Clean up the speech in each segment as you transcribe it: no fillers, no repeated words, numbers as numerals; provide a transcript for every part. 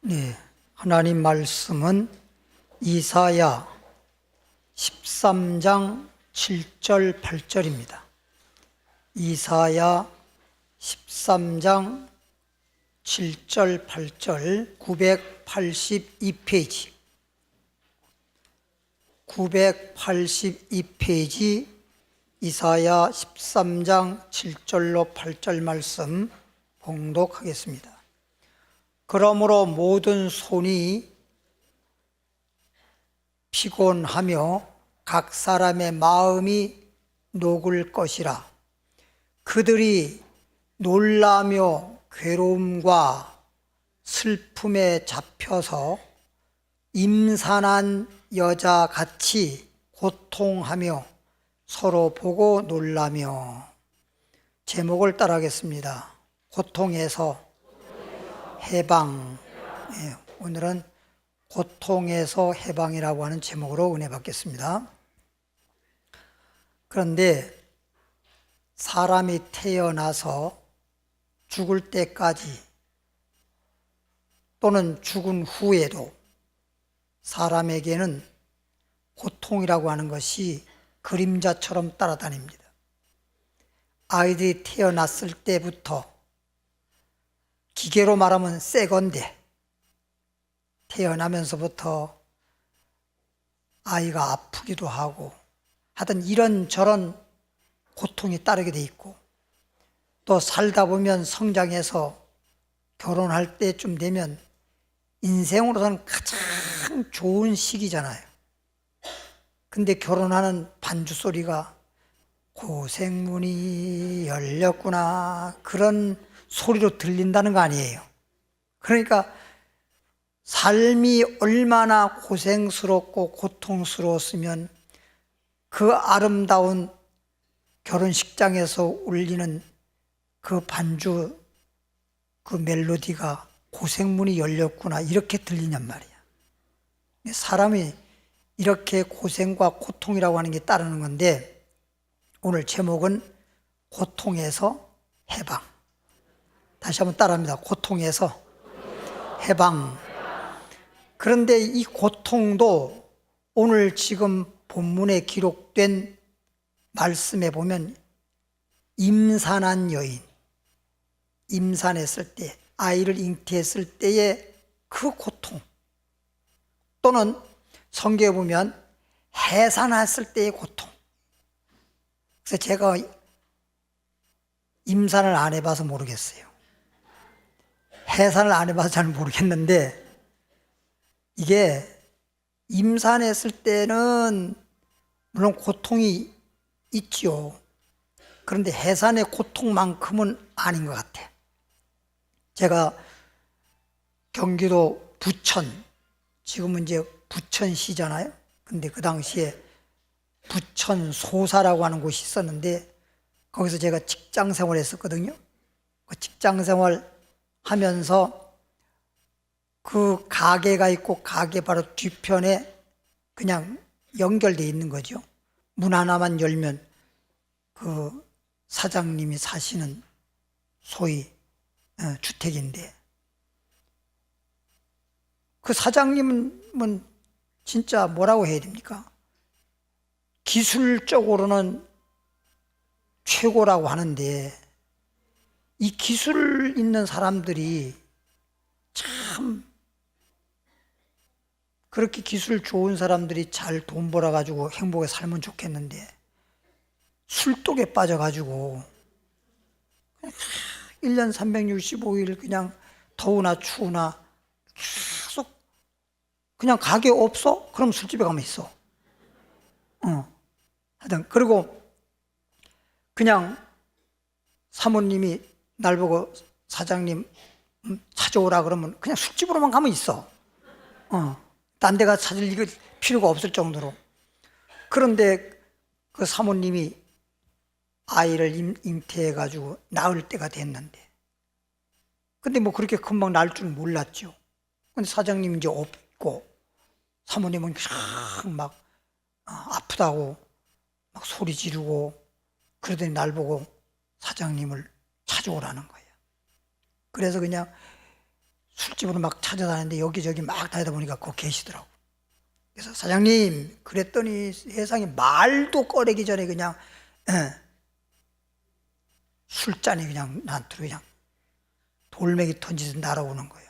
네, 하나님 말씀은 이사야 13장 7절 8절입니다. 이사야 13장 7절 8절 982페이지 982페이지 이사야 13장 7절로 8절 말씀 봉독하겠습니다. 그러므로 모든 손이 피곤하며 각 사람의 마음이 녹을 것이라. 그들이 놀라며 괴로움과 슬픔에 잡혀서 임산한 여자같이 고통하며 서로 보고 놀라며. 제목을 따라하겠습니다. 고통에서 해방. 오늘은 고통에서 해방이라고 하는 제목으로 은혜 받겠습니다. 그런데 사람이 태어나서 죽을 때까지 또는 죽은 후에도 사람에게는 고통이라고 하는 것이 그림자처럼 따라다닙니다. 아이들이 태어났을 때부터 기계로 말하면 새 건데 태어나면서부터 아이가 아프기도 하고 하여튼 이런저런 고통이 따르게 돼 있고, 또 살다 보면 성장해서 결혼할 때쯤 되면 인생으로서는 가장 좋은 시기잖아요. 근데 결혼하는 반주 소리가 고생문이 열렸구나 그런 소리로 들린다는 거 아니에요. 그러니까 삶이 얼마나 고생스럽고 고통스러웠으면 그 아름다운 결혼식장에서 울리는 그 반주 그 멜로디가 고생문이 열렸구나 이렇게 들리냔 말이야. 사람이 이렇게 고생과 고통이라고 하는 게 따르는 건데, 오늘 제목은 고통에서 해방. 다시 한번 따라합니다. 고통에서 해방. 그런데 이 고통도 오늘 지금 본문에 기록된 말씀에 보면 임산한 여인, 임산했을 때, 아이를 잉태했을 때의 그 고통, 또는 성경에 보면 해산했을 때의 고통. 그래서 제가 임산을 안 해봐서 모르겠어요. 해산을 안 해봐서 잘 모르겠는데, 이게 임산했을 때는 물론 고통이 있죠. 그런데 해산의 고통만큼은 아닌 것 같아. 제가 경기도 부천, 지금은 이제 부천시잖아요. 근데 그 당시에 부천 소사라고 하는 곳이 있었는데, 거기서 제가 직장 생활을 했었거든요. 그 직장 생활 하면서 그 가게가 있고 가게 바로 뒤편에 그냥 연결되어 있는 거죠. 문 하나만 열면 그 사장님이 사시는 소위 주택인데, 그 사장님은 진짜 뭐라고 해야 됩니까? 기술적으로는 최고라고 하는데, 이 기술 있는 사람들이 참 그렇게 기술 좋은 사람들이 잘 돈 벌어가지고 행복하게 살면 좋겠는데, 술독에 빠져가지고 1년 365일 그냥 더우나 추우나 계속 그냥 가게 없어? 그럼 술집에 가면 있어. 하여튼 그리고 그냥 사모님이 날 보고 사장님 찾아오라 그러면 그냥 술집으로만 가면 있어. 딴 데가 찾을 필요가 없을 정도로. 그런데 그 사모님이 아이를 잉태해가지고 낳을 때가 됐는데, 근데 뭐 그렇게 금방 낳을 줄 몰랐죠. 근데 사장님 이제 없고 사모님은 막 아프다고 막 소리 지르고 그러더니 날 보고 사장님을 찾아오라는 거예요. 그래서 그냥 술집으로 막 찾아다니는데 여기저기 막 다니다 보니까 거기 계시더라고. 그래서 사장님, 그랬더니 세상에 말도 꺼내기 전에 그냥 술잔이 그냥 나한테 그냥 돌멩이 던지듯 날아오는 거예요.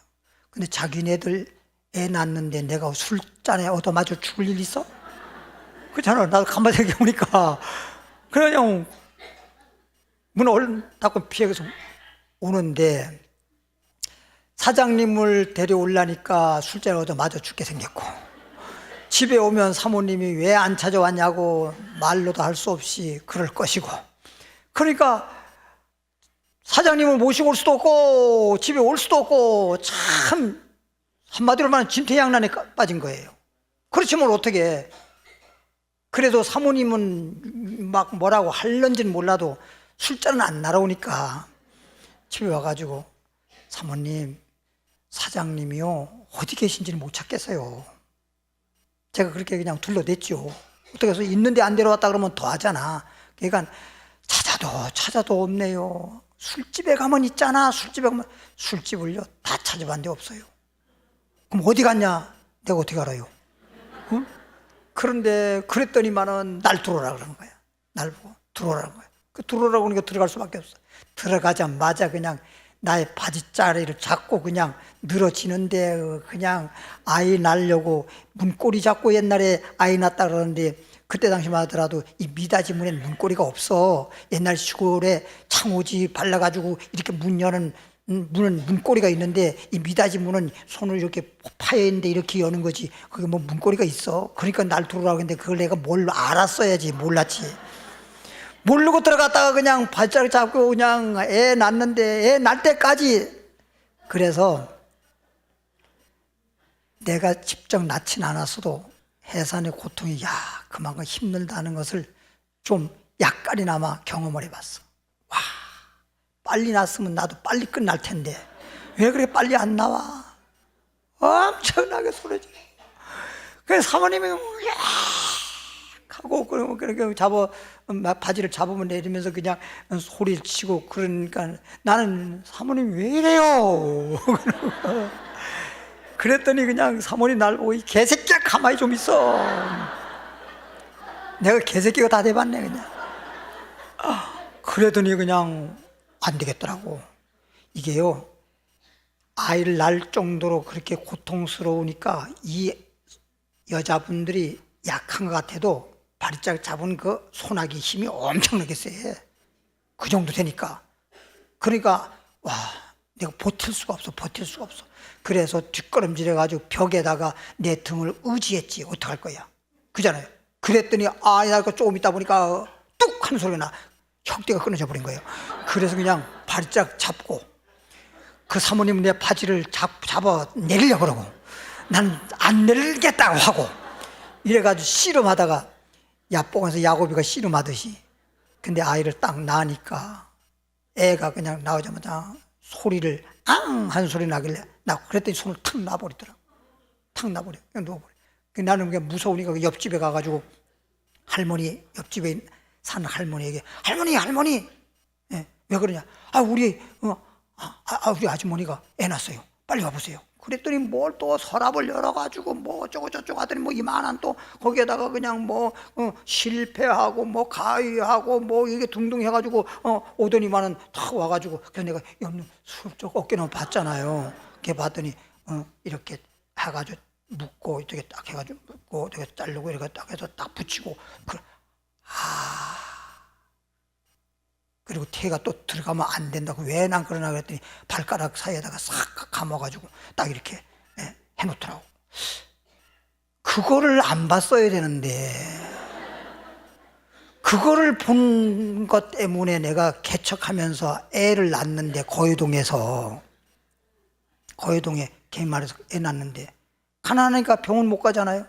근데 자기네들 애 낳는데 내가 술잔에 얻어맞아 죽을 일 있어? 그렇잖아. 나도 가만히 생각해보니까 그냥 문 얼른 닫고 피해서 오는데 사장님을 데려오려니까 술잔에 얻어맞아 죽게 생겼고, 집에 오면 사모님이 왜 안 찾아왔냐고 말로도 할 수 없이 그럴 것이고, 그러니까 사장님을 모시고 올 수도 없고 집에 올 수도 없고 참 한마디로 말하면 진퇴양난에 빠진 거예요. 그렇지만 어떻게 해. 그래도 사모님은 막 뭐라고 할런지는 몰라도 술잔은 안 날아오니까 집에 와가지고 사모님, 사장님이요 어디 계신지는 못 찾겠어요. 제가 그렇게 그냥 둘러댔죠. 어떻게 해서 있는데 안 데려왔다 그러면 더 하잖아. 그러니까 찾아도 없네요. 술집에 가면 있잖아. 술집에 가면. 술집을요 다 찾아봤는데 없어요. 그럼 어디 갔냐? 내가 어떻게 알아요? 응? 그런데 그랬더니만은 날 들어오라 그러는 거야. 날 보고 들어오라는 거야. 그 들어오라고 그러니까 들어갈 수밖에 없어. 들어가자마자 그냥 나의 바지자리를 잡고 그냥 늘어지는데, 그냥 아이 낳으려고 문고리 잡고 옛날에 아이 낳았다 그러는데, 그때 당시만 하더라도 이 미닫이 문에는 문고리가 없어. 옛날 시골에 창호지 발라가지고 이렇게 문 여는 문은 문고리가 있는데, 이 미닫이 문은 손을 이렇게 파여 있는데 이렇게 여는 거지. 그게 뭐 문고리가 있어. 그러니까 날 들어오라고 했는데 그걸 내가 뭘 알았어야지. 몰랐지. 모르고 들어갔다가 그냥 발자국 잡고 그냥 애 낳는데 애 낳을 때까지. 그래서 내가 직접 낳진 않았어도 해산의 고통이 그만큼 힘들다는 것을 좀 약간이나마 경험을 해봤어. 와, 빨리 낳았으면 나도 빨리 끝날 텐데 왜 그렇게 빨리 안 나와? 엄청나게 소리지. 그래서 사모님이 하고 그렇게 바지를 잡으면 내리면서 그냥 소리를 치고, 그러니까 나는 사모님 왜 이래요? 그랬더니 그냥 사모님 날 보고 이 개새끼야 가만히 좀 있어. 내가 개새끼가 다 돼봤네 그냥. 그러더니 그냥 안 되겠더라고. 이게요, 아이를 낳을 정도로 그렇게 고통스러우니까 이 여자분들이 약한 것 같아도 바리짝 잡은 그 소나기 힘이 엄청나게 세. 그 정도 되니까. 그러니까 와, 내가 버틸 수가 없어. 그래서 뒷걸음질해가지고 벽에다가 내 등을 의지했지. 어떡할 거야. 그잖아요. 그랬더니 나 조금 있다 보니까 뚝 하는 소리가 나. 혁대가 끊어져 버린 거예요. 그래서 그냥 바리짝 잡고 그 사모님은 내 바지를 잡아 내리려고 그러고 나는 안 내리겠다고 하고 이래가지고 씨름하다가 야뽕에서 야곱이가 씨름하듯이. 근데 아이를 딱 낳으니까 애가 그냥 나오자마자 소리를 앙 하는 소리 나길래 그랬더니 손을 탁 놔버리더라. 그냥 누워버려. 나는 그냥 무서우니까 옆집에 가가지고 할머니, 옆집에 사는 할머니에게 할머니 예, 왜 그러냐? 우리 아주머니가 애 낳았어요. 빨리 와보세요. 그랬더니 뭘 또 서랍을 열어가지고 뭐 어쩌고 저쩌고 하더니 뭐 이만한 또 거기에다가 그냥 뭐 실패하고 뭐 가위하고 뭐 이게 둥둥 해가지고 오더니만은 탁 와가지고. 그래서 내가 옆는 슬쩍 어깨는 봤잖아요. 걔 봤더니 이렇게 해가지고 묶고 이렇게 딱 해가지고 묶고 이렇게 자르고 이렇게 딱 해서 딱 붙이고. 그리고 태가 또 들어가면 안 된다고. 왜 난 그러나 그랬더니 발가락 사이에다가 싹 감아가지고 딱 이렇게 해놓더라고. 그거를 안 봤어야 되는데 그거를 본 것 때문에 내가 개척하면서 애를 낳는데 거회동에 개인말에서 애 낳는데 가난하니까 병원 못 가잖아요.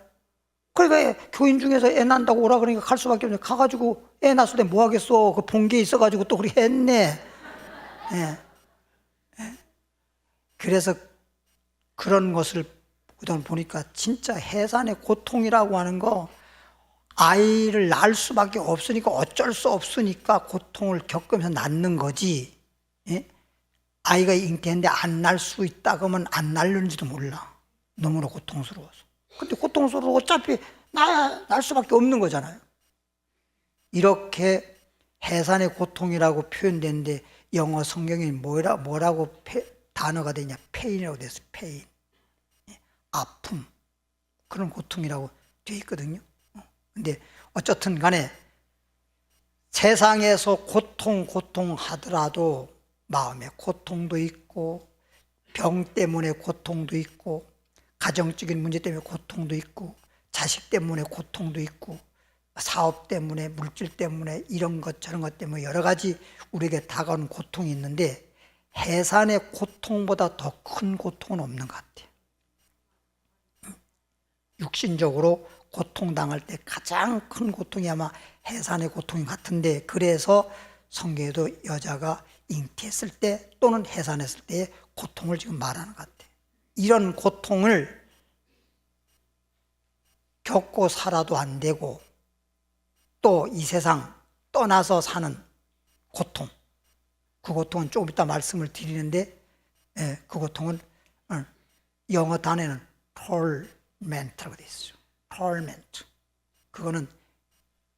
그러니까 교인 중에서 애 낳는다고 오라 그러니까 갈 수밖에 없네. 가가지고 애 낳았을 때 뭐 하겠어. 그 본 게 있어가지고 또 그렇게 했네. 예. 그래서 그런 것을 보니까 진짜 해산의 고통이라고 하는 거, 아이를 낳을 수밖에 없으니까 어쩔 수 없으니까 고통을 겪으면서 낳는 거지. 예? 아이가 잉태했는데 안 날 수 있다 그러면 안 날는지도 몰라. 너무나 고통스러워서. 근데 고통스러워 어차피 날 수밖에 없는 거잖아요. 이렇게 해산의 고통이라고 표현되는데 영어 성경에 뭐라고 단어가 되냐? 페인이라고 됐어요. 페인. 아픔. 그런 고통이라고 되어 있거든요. 근데 어쨌든 간에 세상에서 고통하더라도 마음의 고통도 있고 병 때문에 고통도 있고 가정적인 문제 때문에 고통도 있고 자식 때문에 고통도 있고 사업 때문에 물질 때문에 이런 것 저런 것 때문에 여러 가지 우리에게 다가오는 고통이 있는데 해산의 고통보다 더 큰 고통은 없는 것 같아요. 육신적으로 고통당할 때 가장 큰 고통이 아마 해산의 고통이 같은데 그래서 성경에도 여자가 잉태했을 때 또는 해산했을 때의 고통을 지금 말하는 것 같아요. 이런 고통을 겪고 살아도 안 되고 또 이 세상 떠나서 사는 고통, 그 고통은 조금 이따 말씀을 드리는데 그 고통은 영어 단어는 torment라고 되어 있어요. torment. 그거는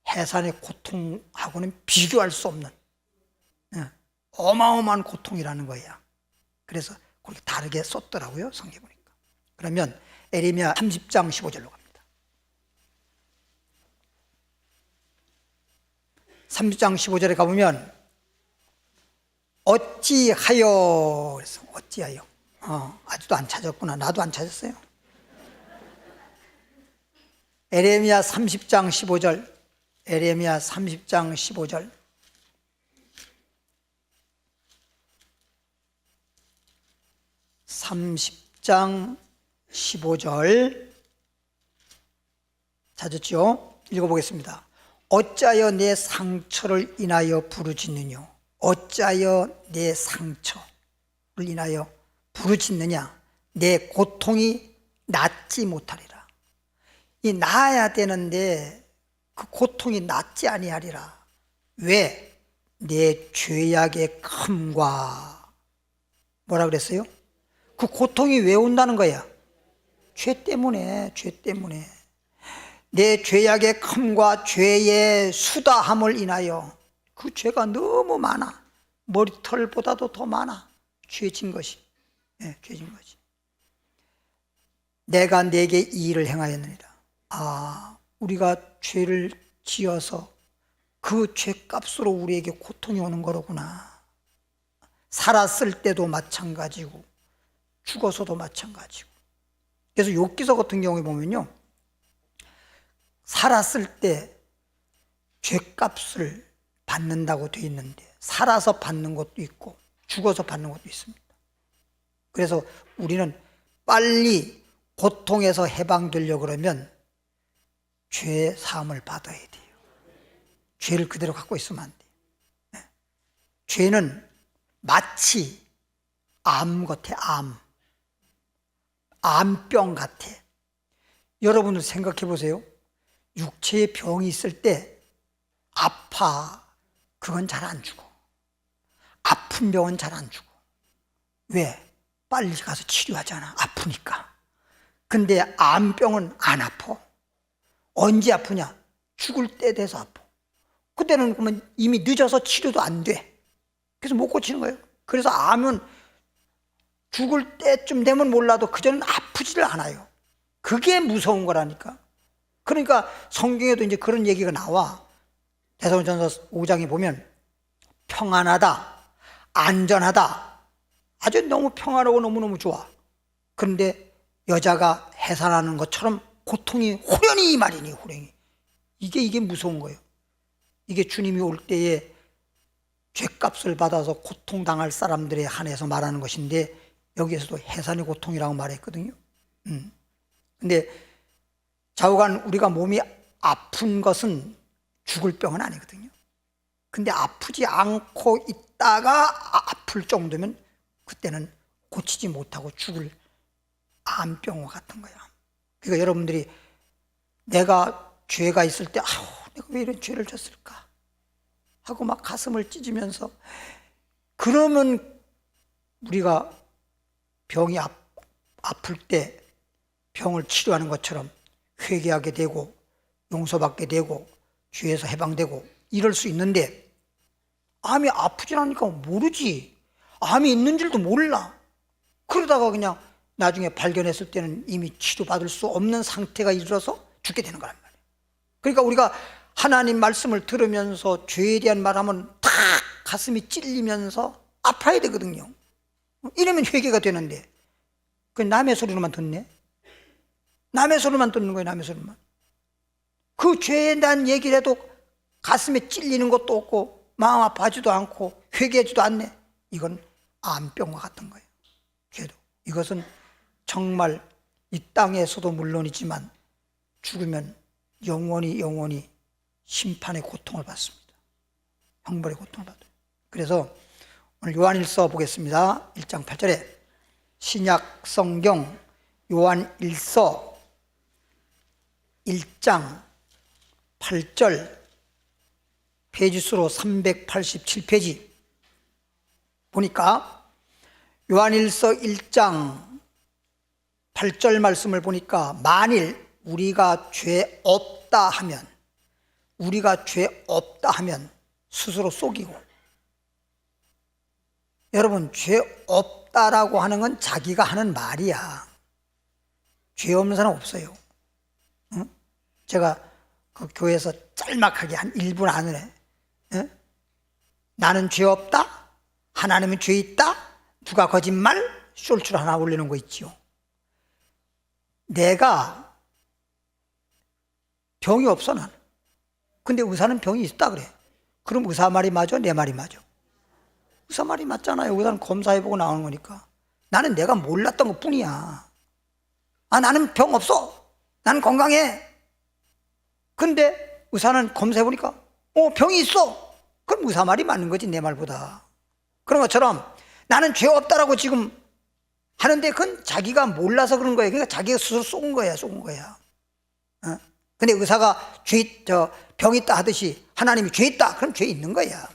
해산의 고통하고는 비교할 수 없는 어마어마한 고통이라는 거야. 그래서 그렇게 다르게 썼더라고요, 성경 보니까. 그러면 에레미야 30장 15절로 갑니다. 30장 15절에 가보면 어찌하여 그래서 어찌하여 아직도 안 찾았구나. 나도 안 찾았어요. 에레미야 30장 15절 에레미야 30장 15절 30장 15절 찾았죠? 읽어보겠습니다. 어찌하여 내 상처를 인하여 부르짖느냐? 어찌하여 내 상처를 인하여 부르짖느냐? 내 고통이 낫지 못하리라. 이 나아야 되는데 그 고통이 낫지 아니하리라. 왜? 내 죄악의 큼과 뭐라 그랬어요? 그 고통이 왜 온다는 거야? 죄 때문에. 내 죄악의 큼과 죄의 수다함을 인하여 그 죄가 너무 많아. 머리털보다도 더 많아. 죄진 것이. 죄진 것이. 내가 내게 이 일을 행하였느니라. 우리가 죄를 지어서 그 죄값으로 우리에게 고통이 오는 거로구나. 살았을 때도 마찬가지고 죽어서도 마찬가지고. 그래서 욥기서 같은 경우에 보면요, 살았을 때 죄값을 받는다고 돼 있는데 살아서 받는 것도 있고 죽어서 받는 것도 있습니다. 그래서 우리는 빨리 고통에서 해방되려고 그러면 죄 사함을 받아야 돼요. 죄를 그대로 갖고 있으면 안 돼요. 죄는 마치 암 같아. 암병 같아. 여러분들 생각해 보세요. 육체에 병이 있을 때 아파. 그건 잘 안 죽어. 아픈 병은 잘 안 죽어. 왜? 빨리 가서 치료하잖아. 아프니까. 근데 암병은 안 아파. 언제 아프냐? 죽을 때 돼서 아파. 그때는 그러면 이미 늦어서 치료도 안 돼. 그래서 못 고치는 거예요. 그래서 암은 죽을 때쯤 되면 몰라도 그전엔 아프지를 않아요. 그게 무서운 거라니까. 그러니까 성경에도 이제 그런 얘기가 나와. 데살로니가전서 5장에 보면 평안하다, 안전하다, 아주 너무 평안하고 너무너무 좋아. 그런데 여자가 해산하는 것처럼 고통이 호련히 이 말이니, 호련히. 이게 무서운 거예요. 이게 주님이 올 때에 죄값을 받아서 고통당할 사람들에 한해서 말하는 것인데 여기에서도 해산의 고통이라고 말했거든요. 근데 좌우간 우리가 몸이 아픈 것은 죽을 병은 아니거든요. 근데 아프지 않고 있다가 아플 정도면 그때는 고치지 못하고 죽을 암병과 같은 거야. 그러니까 여러분들이 내가 죄가 있을 때 내가 왜 이런 죄를 졌을까 하고 막 가슴을 찢으면서 그러면 우리가 병이 아플 때 병을 치료하는 것처럼 회개하게 되고 용서받게 되고 죄에서 해방되고 이럴 수 있는데, 암이 아프지 않으니까 모르지. 암이 있는 줄도 몰라. 그러다가 그냥 나중에 발견했을 때는 이미 치료받을 수 없는 상태가 이르러서 죽게 되는 거란 말이에요. 그러니까 우리가 하나님 말씀을 들으면서 죄에 대한 말하면 탁 가슴이 찔리면서 아파야 되거든요. 이러면 회개가 되는데 그 남의 소리로만 듣네. 남의 소리만 듣는 거예요. 남의 소리만. 그 죄에 대한 얘기를 해도 가슴에 찔리는 것도 없고 마음 아파하지도 않고 회개하지도 않네. 이건 암병과 같은 거예요. 죄도. 이것은 정말 이 땅에서도 물론이지만 죽으면 영원히 심판의 고통을 받습니다. 형벌의 고통을 받아요. 그래서 오늘 요한일서 보겠습니다. 1장 8절에 신약 성경 요한일서 1장 8절 페이지수로 387페이지 보니까 요한일서 1장 8절 말씀을 보니까 만일 우리가 죄 없다 하면 스스로 속이고, 여러분 죄 없다라고 하는 건 자기가 하는 말이야. 죄 없는 사람 없어요. 응? 제가 그 교회에서 짤막하게 한 1분 안에 나는 죄 없다? 하나님은 죄 있다? 누가 거짓말? 숄줄 하나 올리는 거 있지요. 내가 병이 없어 나는. 근데 의사는 병이 있다 그래. 그럼 의사 말이 맞아? 내 말이 맞아? 의사 말이 맞잖아요. 의사는 검사해보고 나오는 거니까. 나는 내가 몰랐던 것 뿐이야. 나는 병 없어. 나는 건강해. 근데 의사는 검사해보니까 병이 있어. 그럼 의사 말이 맞는 거지 내 말보다. 그런 것처럼 나는 죄 없다라고 지금 하는데 그건 자기가 몰라서 그런 거예요. 그러니까 자기가 스스로 쏜 거야. 근데 의사가 병 있다 하듯이 하나님이 죄 있다. 그럼 죄 있는 거야.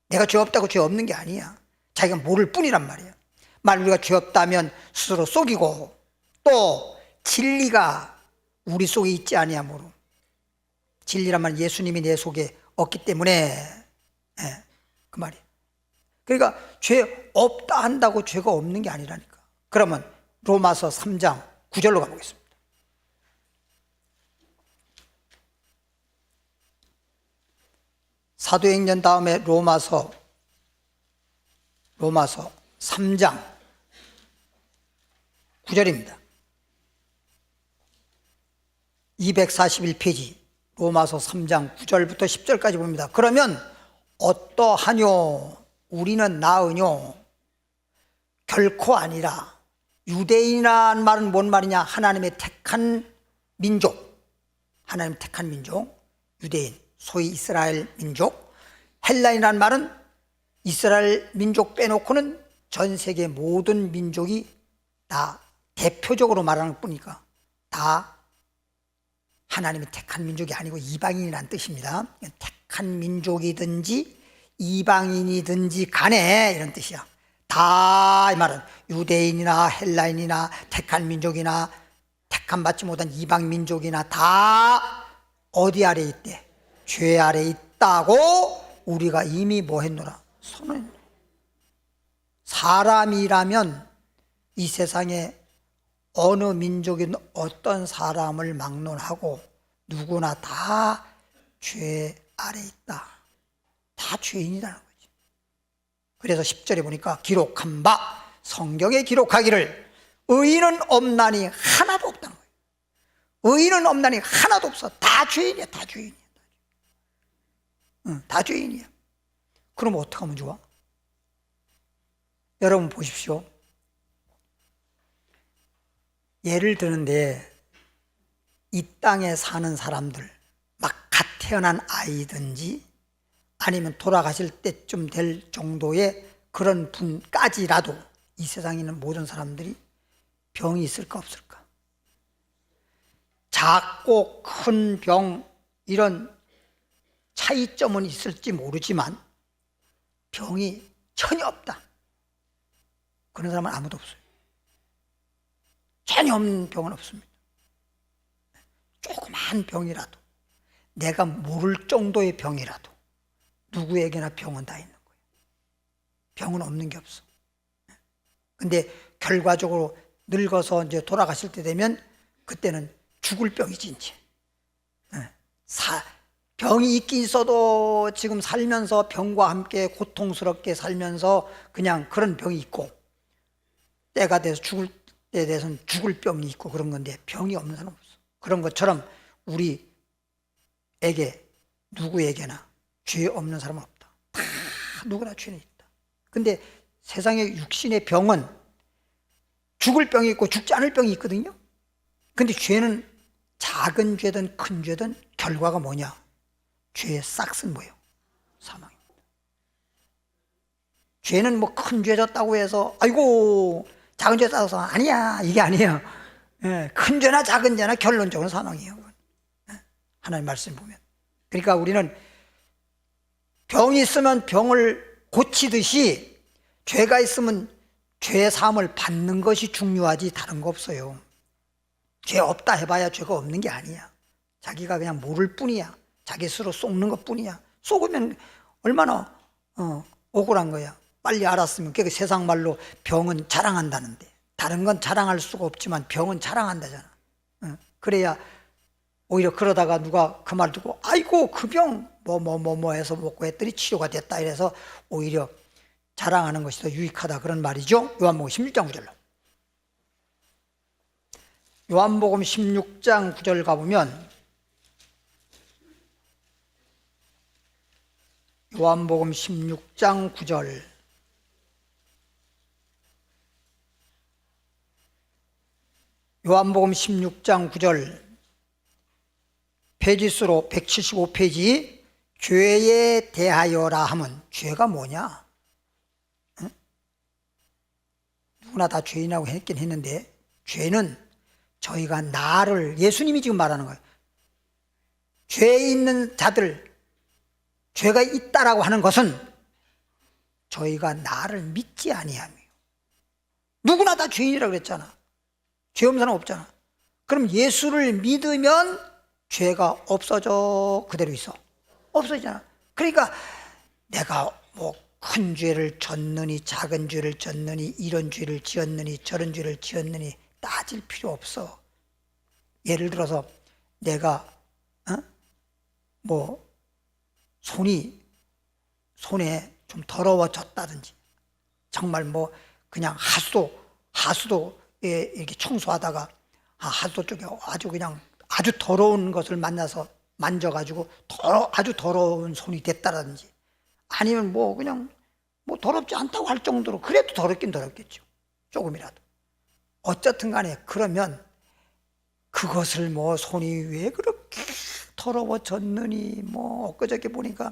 내가 죄 없다고 죄 없는 게 아니야. 자기가 모를 뿐이란 말이야. 만일 우리가 죄 없다면 스스로 속이고, 또 진리가 우리 속에 있지 아니하므로, 진리란 말은 예수님이 내 속에 없기 때문에, 그 말이야. 그러니까 죄 없다 한다고 죄가 없는 게 아니라니까. 그러면 로마서 3장 9절로 가보겠습니다. 사도행전 다음에 로마서 3장 9절입니다. 241페이지 로마서 3장 9절부터 10절까지 봅니다. 그러면 어떠하뇨? 우리는 나으뇨? 결코 아니라. 유대인이라는 말은 뭔 말이냐? 하나님의 택한 민족, 유대인, 소위 이스라엘 민족. 헬라인이라는 말은 이스라엘 민족 빼놓고는 전 세계 모든 민족이 다 대표적으로 말하는 뿐이니까 다 하나님의 택한 민족이 아니고 이방인이라는 뜻입니다. 택한 민족이든지 이방인이든지 간에 이런 뜻이야. 다 이 말은 유대인이나 헬라인이나 택한 민족이나 택한 받지 못한 이방 민족이나 다 어디 아래 있대? 죄 아래 있다고 우리가 이미 뭐 했노라? 선언했노라. 사람이라면 이 세상에 어느 민족인 어떤 사람을 막론하고 누구나 다 죄 아래 있다. 다 죄인이라는 거지. 그래서 10절에 보니까 기록한 바, 성경에 기록하기를 의인은 없나니 하나도 없다는 거예요. 의인은 없나니 하나도 없어. 다 죄인이야. 다 죄인이야. 그럼 어떻게 하면 좋아? 여러분 보십시오. 예를 드는데 이 땅에 사는 사람들, 막 갓 태어난 아이든지 아니면 돌아가실 때쯤 될 정도의 그런 분까지라도 이 세상에 있는 모든 사람들이 병이 있을까 없을까? 작고 큰 병, 이런 차이점은 있을지 모르지만 병이 전혀 없다. 그런 사람은 아무도 없어요. 전혀 없는 병은 없습니다. 조그만 병이라도, 내가 모를 정도의 병이라도 누구에게나 병은 다 있는 거예요. 병은 없는 게 없어. 근데 결과적으로 늙어서 이제 돌아가실 때 되면 그때는 죽을 병이지 이제. 병이 있긴 있어도 지금 살면서 병과 함께 고통스럽게 살면서 그냥 그런 병이 있고, 때가 돼서 죽을 때 돼서는 죽을 병이 있고 그런 건데, 병이 없는 사람 없어. 그런 것처럼 우리에게 누구에게나 죄 없는 사람은 없다. 다 누구나 죄는 있다. 근데 세상의 육신의 병은 죽을 병이 있고 죽지 않을 병이 있거든요. 근데 죄는 작은 죄든 큰 죄든 결과가 뭐냐? 죄의 싹은 뭐예요? 사망입니다. 죄는 뭐 큰 죄 졌다고 해서 아이고 작은 죄 따서 아니야, 이게 아니에요. 큰 죄나 작은 죄나 결론적으로 사망이에요. 하나님 말씀 보면. 그러니까 우리는 병이 있으면 병을 고치듯이 죄가 있으면 죄의 사함을 받는 것이 중요하지 다른 거 없어요. 죄 없다 해봐야 죄가 없는 게 아니야. 자기가 그냥 모를 뿐이야. 자기 스스로 속는 것 뿐이야. 속으면 얼마나 억울한 거야. 빨리 알았으면. 그러니까 세상 말로 병은 자랑한다는데, 다른 건 자랑할 수가 없지만 병은 자랑한다잖아. 그래야 오히려 그러다가 누가 그 말 듣고 아이고 그 병 뭐 해서 먹고 했더니 치료가 됐다 이래서 오히려 자랑하는 것이 더 유익하다, 그런 말이죠. 요한복음 16장 9절로. 요한복음 16장 9절 가보면, 요한복음 16장 9절. 요한복음 16장 9절 페이지수로 175페이지. 죄에 대하여라 하면 죄가 뭐냐? 누구나 다 죄인이라고 했긴 했는데, 죄는 저희가 나를, 예수님이 지금 말하는 거예요. 죄에 있는 자들, 죄가 있다라고 하는 것은 저희가 나를 믿지 아니함이에요. 누구나 다 죄인이라고 그랬잖아. 죄 없는 사람 없잖아. 그럼 예수를 믿으면 죄가 없어져? 그대로 있어? 없어지잖아. 그러니까 내가 뭐 큰 죄를 졌느니 작은 죄를 졌느니 이런 죄를 지었느니 저런 죄를 지었느니 따질 필요 없어. 예를 들어서 내가 뭐 손에 좀 더러워졌다든지, 정말 뭐 그냥 하수도에 이렇게 청소하다가 하수도 쪽에 아주 더러운 것을 만져가지고 아주 더러운 손이 됐다든지, 아니면 뭐 그냥 뭐 더럽지 않다고 할 정도로, 그래도 더럽긴 더럽겠죠. 조금이라도. 어쨌든 간에 그러면 그것을 뭐 손이 왜 그렇게 더러워졌느니, 뭐 엊그저께 보니까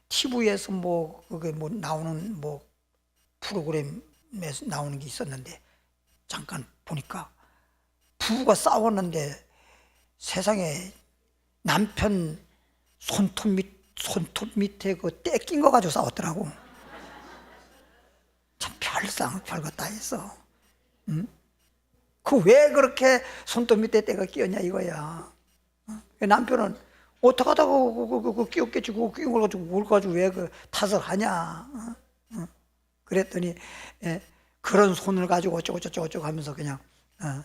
TV에서 그게 나오는 프로그램에서 나오는 게 있었는데, 잠깐 보니까 부부가 싸웠는데 세상에 남편 손톱 밑에 그 때 낀 거 가지고 싸웠더라고. 참 별것 다 했어. 그 왜 그렇게 손톱 밑에 때가 끼었냐 이거야. 남편은 어떻게 하다가 그 끼었겠지. 그거 끼운 걸 가지고 뭘 가지고 왜 그 탓을 하냐. 그랬더니 그런 손을 가지고 어쩌고 하면서 그냥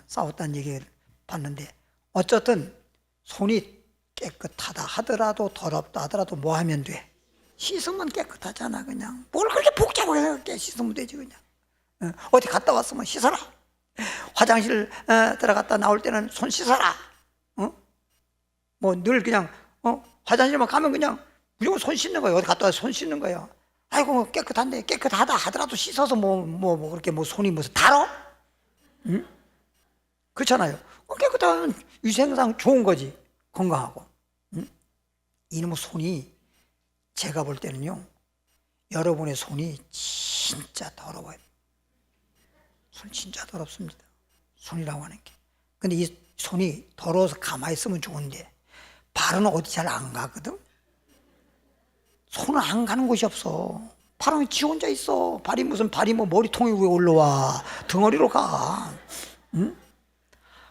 싸웠다는 얘기를 봤는데, 어쨌든 손이 깨끗하다 하더라도 더럽다 하더라도 뭐 하면 돼? 씻으면 깨끗하잖아. 그냥 뭘 그렇게 복잡하게 씻으면 되지. 그냥 어디 갔다 왔으면 씻어라. 화장실 들어갔다 나올 때는 손 씻어라. 뭐 늘 그냥 화장실만 가면 그냥 무조건 손 씻는 거예요. 어디 갔다 와서 손 씻는 거예요. 아이고 뭐 깨끗한데, 깨끗하다 하더라도 씻어서 뭐 그렇게 뭐 손이 무슨 달어? 그렇잖아요. 깨끗하면 위생상 좋은 거지. 건강하고. 이놈의 손이, 제가 볼 때는요, 여러분의 손이 진짜 더러워요. 손 진짜 더럽습니다. 손이라고 하는 게. 근데 이 손이 더러워서 가만히 있으면 좋은데 발은 어디 잘 안 가거든. 손은 안 가는 곳이 없어. 바람이 지 혼자 있어. 발이 뭐 머리통이 왜 올라와. 덩어리로 가. 응?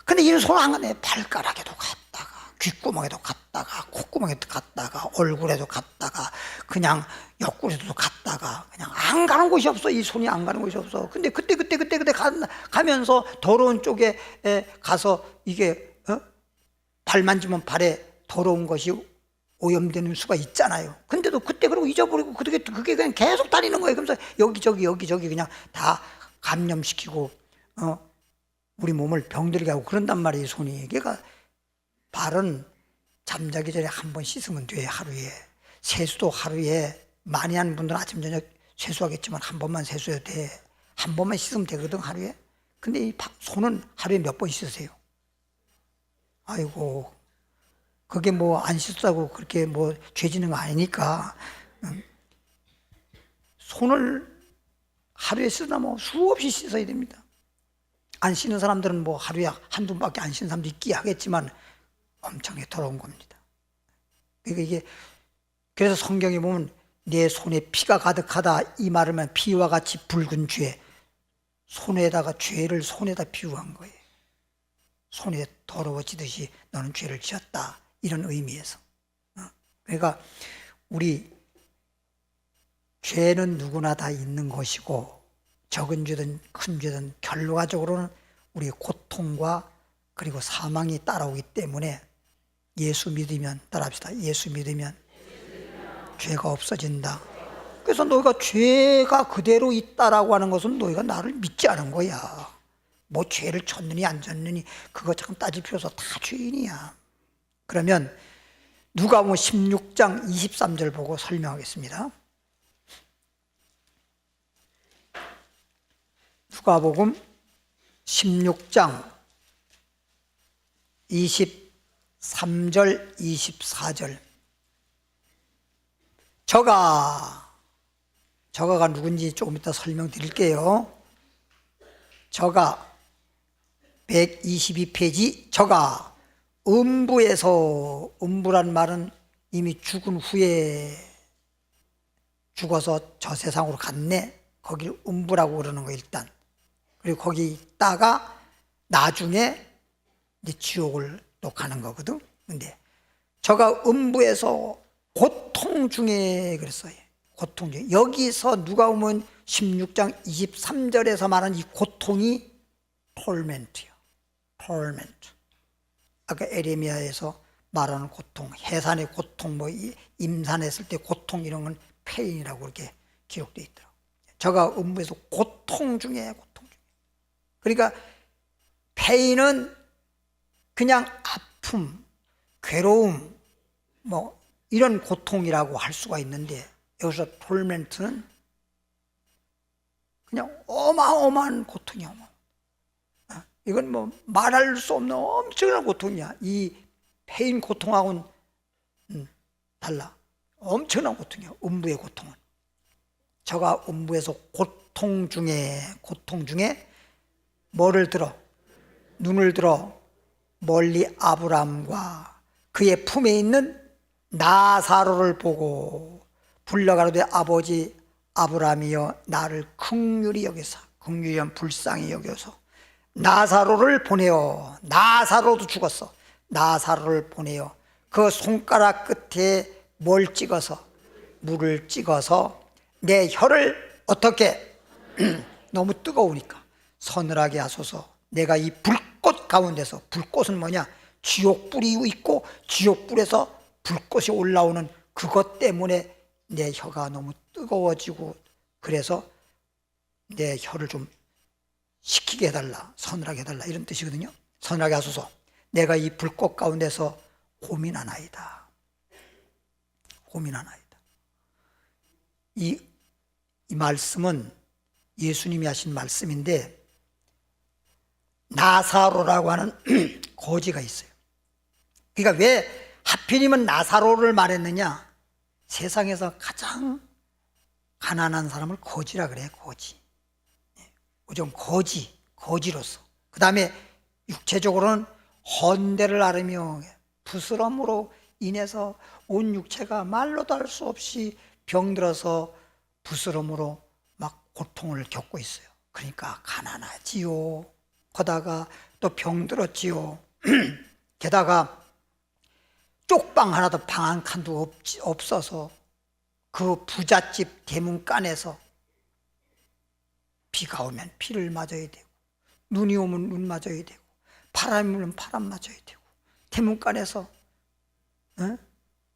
근데 이는 손 안 가네. 발가락에도 갔다가, 귓구멍에도 갔다가, 콧구멍에도 갔다가, 얼굴에도 갔다가, 그냥 옆구리에도 갔다가, 그냥 안 가는 곳이 없어. 이 손이 안 가는 곳이 없어. 근데 그때 가면서 더러운 쪽에 가서 이게, 발 만지면 발에 더러운 것이 오염되는 수가 있잖아요. 근데도 그때 그러고 잊어버리고 그게 그냥 계속 다니는 거예요. 그러면서 여기저기 그냥 다 감염시키고, 우리 몸을 병들게 하고 그런단 말이에요, 손이. 그러니까 발은 잠자기 전에 한 번 씻으면 돼, 하루에. 세수도 하루에, 많이 하는 분들은 아침 저녁 세수하겠지만 한 번만 세수해도 돼. 한 번만 씻으면 되거든, 하루에. 근데 이 손은 하루에 몇 번 씻으세요? 아이고, 그게 뭐 안 씻었다고 그렇게 뭐 죄지는 거 아니니까. 손을 하루에 쓰려면 수없이 씻어야 됩니다. 안 씻는 사람들은 뭐 하루에 한두 번밖에 안 씻는 사람도 있긴 하겠지만 엄청나게 더러운 겁니다. 그러니까 이게, 그래서 성경에 보면 내 손에 피가 가득하다 이 말하면 피와 같이 붉은 죄, 손에다가 죄를 손에다 비유한 거예요. 손에 더러워지듯이 너는 죄를 지었다, 이런 의미에서. 그러니까 우리 죄는 누구나 다 있는 것이고, 적은 죄든 큰 죄든 결과적으로는 우리의 고통과 그리고 사망이 따라오기 때문에 예수 믿으면, 따라합시다. 예수 믿으면 죄가 없어진다. 그래서 너희가 죄가 그대로 있다라고 하는 것은 너희가 나를 믿지 않은 거야. 뭐 죄를 졌느니 안 졌느니 그거 잠깐 따질 필요 없어. 다 죄인이야. 그러면 누가복음 16장 23절 보고 설명하겠습니다. 누가복음 16장 23절 24절. 저가가 누군지 조금 이따 설명드릴게요. 저가 122페이지. 저가 음부에서, 음부란 말은 이미 죽은 후에 죽어서 저 세상으로 갔네. 거기를 음부라고 그러는 거예요, 일단. 그리고 거기 있다가 나중에 이제 지옥을 또 가는 거거든. 근데 저가 음부에서 고통 중에 그랬어요. 고통 중에. 여기서 누가복음 16장 23절에서 말하는 이 고통이 톨멘트예요. 톨멘트. 아까 에레미야에서 말하는 고통, 해산의 고통, 뭐 임산했을 때 고통, 이런 건 페인이라고 그렇게 기록되어 있더라고요. 저가 음부에서 고통 중에. 그러니까 페인은 그냥 아픔, 괴로움, 뭐 이런 고통이라고 할 수가 있는데, 여기서 톨멘트는 그냥 어마어마한 고통이야. 이건 뭐 말할 수 없는 엄청난 고통이야. 이 페인 고통하고는 달라. 엄청난 고통이야, 음부의 고통은. 저가 음부에서 고통 중에 뭐를 들어? 눈을 들어 멀리 아브람과 그의 품에 있는 나사로를 보고 불러가로되 아버지 아브람이여 나를 긍휼히 여기사, 긍휼히 불쌍히 여겨서 나사로를 보내어. 나사로도 죽었어. 나사로를 보내어 그 손가락 끝에 뭘 찍어서? 물을 찍어서 내 혀를 어떻게? 너무 뜨거우니까 서늘하게 하소서. 내가 이 불꽃 가운데서, 불꽃은 뭐냐? 지옥불이 있고 지옥불에서 불꽃이 올라오는 그것 때문에 내 혀가 너무 뜨거워지고, 그래서 내 혀를 좀 식히게 해달라, 서늘하게 해달라, 이런 뜻이거든요. 서늘하게 하소서. 내가 이 불꽃 가운데서 고민하나이다. 고민하나이다. 이 말씀은 예수님이 하신 말씀인데, 나사로라고 하는 거지가 있어요. 그러니까 왜 하필이면 나사로를 말했느냐? 세상에서 가장 가난한 사람을 거지라 그래, 거지. 좀 거지로서. 그 다음에 육체적으로는 헌대를 앓으며 부스럼으로 인해서 온 육체가 말로도 할 수 없이 병들어서 부스럼으로 막 고통을 겪고 있어요. 그러니까 가난하지요. 거다가 또 병들었지요. 게다가 쪽방 하나도 방 한 칸도 없어서 그 부잣집 대문간에서 비가 오면 비를 맞아야 되고 눈이 오면 눈 맞아야 되고 바람이 불면 바람 맞아야 되고 대문간에서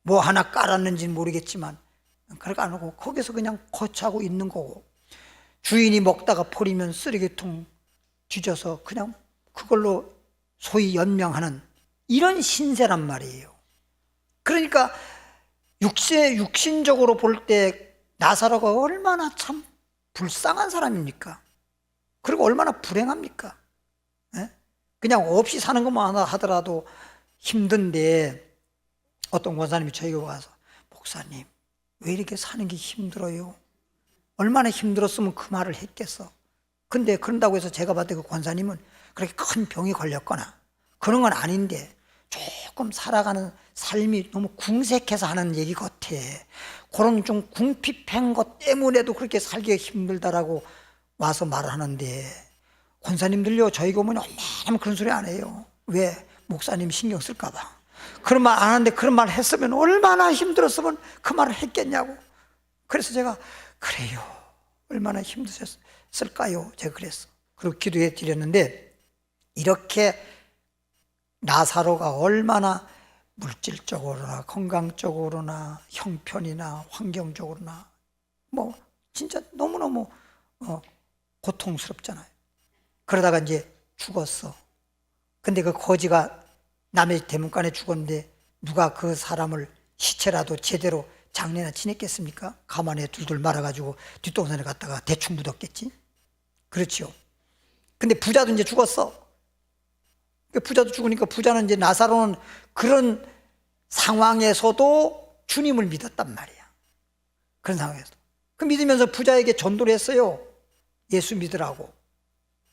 뭐 하나 깔았는지는 모르겠지만 그렇게 안 하고 거기서 그냥 거처하고 있는 거고, 주인이 먹다가 버리면 쓰레기통 뒤져서 그냥 그걸로 소위 연명하는 이런 신세란 말이에요. 그러니까 육신적으로 볼 때 나사로가 얼마나 참 불쌍한 사람입니까? 그리고 얼마나 불행합니까? 그냥 없이 사는 것만 하더라도 힘든데 어떤 권사님이 저에게 와서, 목사님 왜 이렇게 사는 게 힘들어요? 얼마나 힘들었으면 그 말을 했겠어. 근데 그런다고 해서 제가 봤을 때 그 권사님은 그렇게 큰 병이 걸렸거나 그런 건 아닌데 조금 살아가는 삶이 너무 궁색해서 하는 얘기 같아. 그런 좀 궁핍한 것 때문에도 그렇게 살기가 힘들다라고 와서 말하는데, 권사님들요 저희가 오면 얼마나 그런 소리 안 해요. 왜? 목사님 신경 쓸까 봐. 그런 말 안 하는데 그런 말 했으면 얼마나 힘들었으면 그 말을 했겠냐고. 그래서 제가 그래요, 얼마나 힘드셨을까요? 제가 그랬어. 그리고 기도해 드렸는데, 이렇게 나사로가 얼마나 물질적으로나 건강적으로나 형편이나 환경적으로나 뭐 진짜 너무너무 고통스럽잖아요. 그러다가 이제 죽었어. 근데 그 거지가 남의 대문간에 죽었는데 누가 그 사람을 시체라도 제대로 장례나 지냈겠습니까? 가만히 둘둘 말아가지고 뒷동산에 갔다가 대충 묻었겠지. 그렇지요. 근데 부자도 이제 죽었어. 부자도 죽으니까 부자는 이제, 나사로는 그런 상황에서도 주님을 믿었단 말이야. 그런 상황에서 그 믿으면서 부자에게 전도를 했어요. 예수 믿으라고.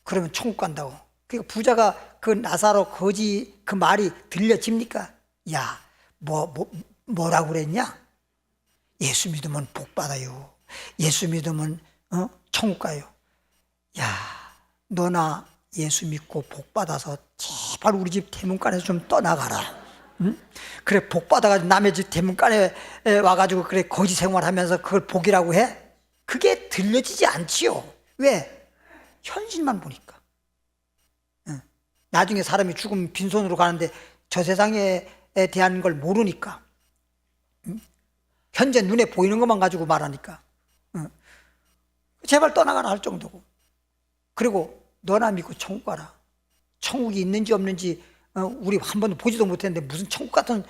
그러면 천국 간다고. 그러니까 부자가 그 나사로 거지 그 말이 들려집니까? 야, 뭐라고 그랬냐? 예수 믿으면 복 받아요. 예수 믿으면 천국 가요. 야, 너나 예수 믿고 복 받아서 제발 우리 집 대문간에서 좀 떠나가라. 응? 그래, 복 받아가지고 남의 집 대문간에 와가지고 그래 거지 생활하면서 그걸 복이라고 해? 그게 들려지지 않지요. 왜? 현실만 보니까. 나중에 사람이 죽으면 빈손으로 가는데 저 세상에 대한 걸 모르니까, 현재 눈에 보이는 것만 가지고 말하니까 제발 떠나가라 할 정도고. 그리고 너나 믿고 천국 가라. 천국이 있는지 없는지 우리 한 번도 보지도 못했는데 무슨 천국 같은